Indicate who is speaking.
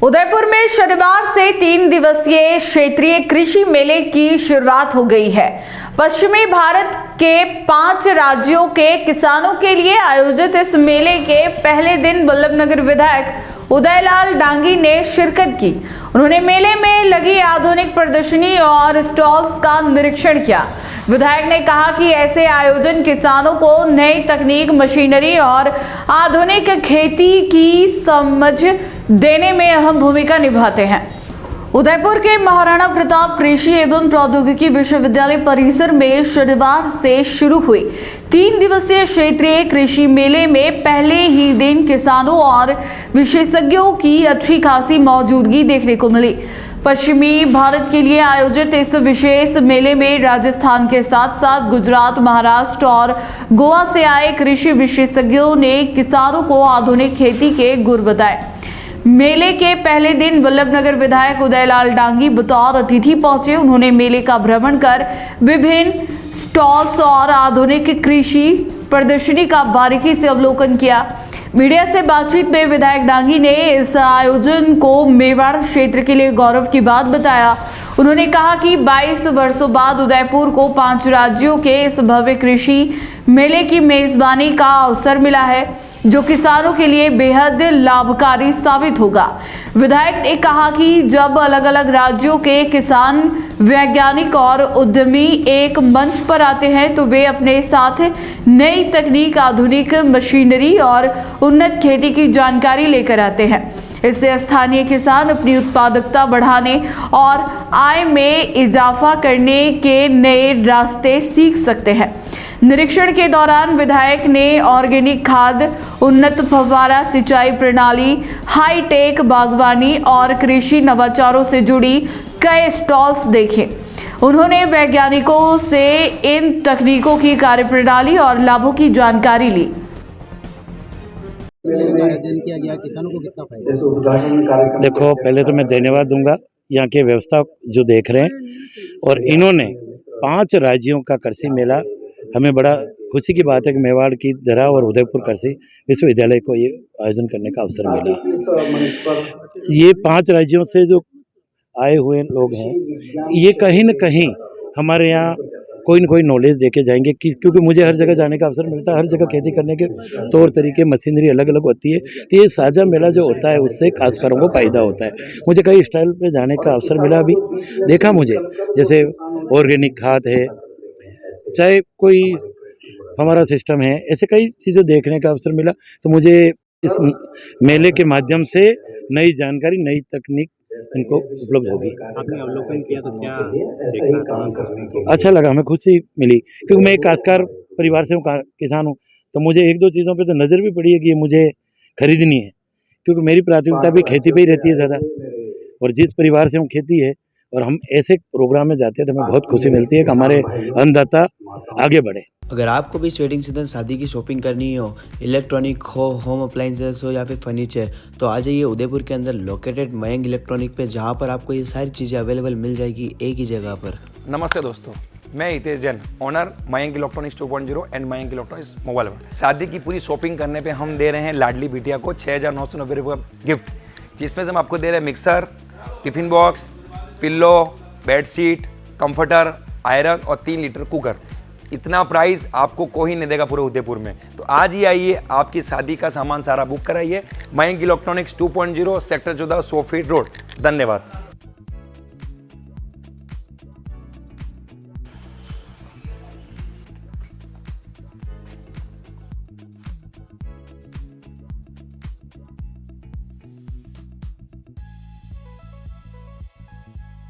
Speaker 1: उदयपुर में शनिवार से 3 दिवसीय क्षेत्रीय कृषि मेले की शुरुआत हो गई है। पश्चिमी भारत के 5 राज्यों के किसानों के लिए आयोजित इस मेले के पहले दिन वल्लभनगर विधायक उदयलाल डांगी ने शिरकत की। उन्होंने मेले में लगी आधुनिक प्रदर्शनी और स्टॉल्स का निरीक्षण किया। विधायक ने कहा कि ऐसे आयोजन किसानों को नई तकनीक, मशीनरी और आधुनिक खेती की समझ देने में अहम भूमिका निभाते हैं। उदयपुर के महाराणा प्रताप कृषि एवं प्रौद्योगिकी विश्वविद्यालय परिसर में शनिवार से शुरू हुई 3 दिवसीय क्षेत्रीय कृषि मेले में पहले ही दिन किसानों और विशेषज्ञों की अच्छी खासी मौजूदगी देखने को मिली। पश्चिमी भारत के लिए आयोजित इस विशेष मेले में राजस्थान के साथ साथ गुजरात, महाराष्ट्र और गोवा से आए कृषि विशेषज्ञों ने किसानों को आधुनिक खेती के गुर बताए। मेले के पहले दिन वल्लभनगर विधायक उदयलाल डांगी बतौर अतिथि पहुंचे। उन्होंने मेले का भ्रमण कर विभिन्न स्टॉल्स और आधुनिक कृषि प्रदर्शनी का बारीकी से अवलोकन किया। मीडिया से बातचीत में विधायक डांगी ने इस आयोजन को मेवाड़ क्षेत्र के लिए गौरव की बात बताया। उन्होंने कहा कि 22 वर्षों बाद उदयपुर को 5 राज्यों के इस भव्य कृषि मेले की मेजबानी का अवसर मिला है, जो किसानों के लिए बेहद लाभकारी साबित होगा। विधायक ने कहा कि जब अलग अलग राज्यों के किसान, वैज्ञानिक और उद्यमी एक मंच पर आते हैं तो वे अपने साथ नई तकनीक, आधुनिक मशीनरी और उन्नत खेती की जानकारी लेकर आते हैं। इससे स्थानीय किसान अपनी उत्पादकता बढ़ाने और आय में इजाफा करने के नए रास्ते सीख सकते हैं। निरीक्षण के दौरान विधायक ने ऑर्गेनिक खाद, उन्नत फव्वारा सिंचाई प्रणाली, हाईटेक बागवानी और कृषि नवाचारों से जुड़ी कई स्टॉल्स देखे। उन्होंने वैज्ञानिकों से इन तकनीकों की कार्यप्रणाली और लाभों की जानकारी ली।
Speaker 2: आयोजन किया गया, किसानों को कितना फायदा?
Speaker 3: देखो, पहले तो मैं धन्यवाद दूंगा यहाँ के व्यवस्था जो देख रहे हैं, और इन्होंने 5 राज्यों का कृषि मेला, हमें बड़ा खुशी की बात है कि मेवाड़ की धरा और उदयपुर कृषि विश्वविद्यालय को ये आयोजन करने का अवसर मिला। ये 5 राज्यों से जो आए हुए लोग हैं, ये कहीं न कहीं हमारे यहाँ कोई न कोई नॉलेज देके जाएंगे, क्योंकि मुझे हर जगह जाने का अवसर मिलता है। हर जगह खेती करने के तौर तरीके, मशीनरी अलग अलग होती है, तो ये साझा मेला जो होता है उससे खासकरों को फायदा होता है। मुझे कई स्टाइल पे जाने का अवसर मिला। अभी देखा मुझे, जैसे ऑर्गेनिक खाद है, चाहे कोई हमारा सिस्टम है, ऐसे कई चीज़ें देखने का अवसर मिला। तो मुझे इस मेले के माध्यम से नई जानकारी, नई तकनीक इनको उपलब्ध होगी।
Speaker 2: आपने अवलोकन किया तो क्या देखा?
Speaker 3: अच्छा लगा, हमें खुशी मिली, क्योंकि मैं एक काश्तकार परिवार से हूँ, किसान हूँ। तो मुझे 1-2 चीज़ों पे तो नज़र भी पड़ी है कि ये मुझे खरीदनी है, क्योंकि मेरी प्राथमिकता भी खेती पे ही रहती है ज़्यादा, और जिस परिवार से हूँ खेती है, और हम ऐसे प्रोग्राम में जाते हैं तो हमें बहुत खुशी मिलती है कि हमारे अन्नदाता आगे बढ़े।
Speaker 4: अगर आपको भी वेडिंग सीजन, शादी की शॉपिंग करनी हो, इलेक्ट्रॉनिक हो, होम अप्लाइंसेस हो या फिर फर्नीचर, तो आ जाइए उदयपुर के अंदर लोकेटेड मयंक इलेक्ट्रॉनिक पे, जहां पर आपको ये सारी चीज़ें अवेलेबल मिल जाएगी एक ही जगह पर।
Speaker 5: नमस्ते दोस्तों, मैं Hitesh Jain, owner Mayank electronics 2.0 and Mayank electronics mobile world. शादी की पूरी शॉपिंग करने पे हम दे रहे हैं लाडली बिटिया को 6,990 रुपये का गिफ्ट, जिसमें से हम आपको दे रहे हैं mixer, tiffin box, pillow, bedsheet, comforter, iron और 3 लीटर कुकर। इतना प्राइस आपको कोई नहीं देगा पूरे उदयपुर में। तो आज ही आइए, आपकी शादी का सामान सारा बुक कराइए। Mayank electronics 2.0 sector 14 100 feet road. धन्यवाद।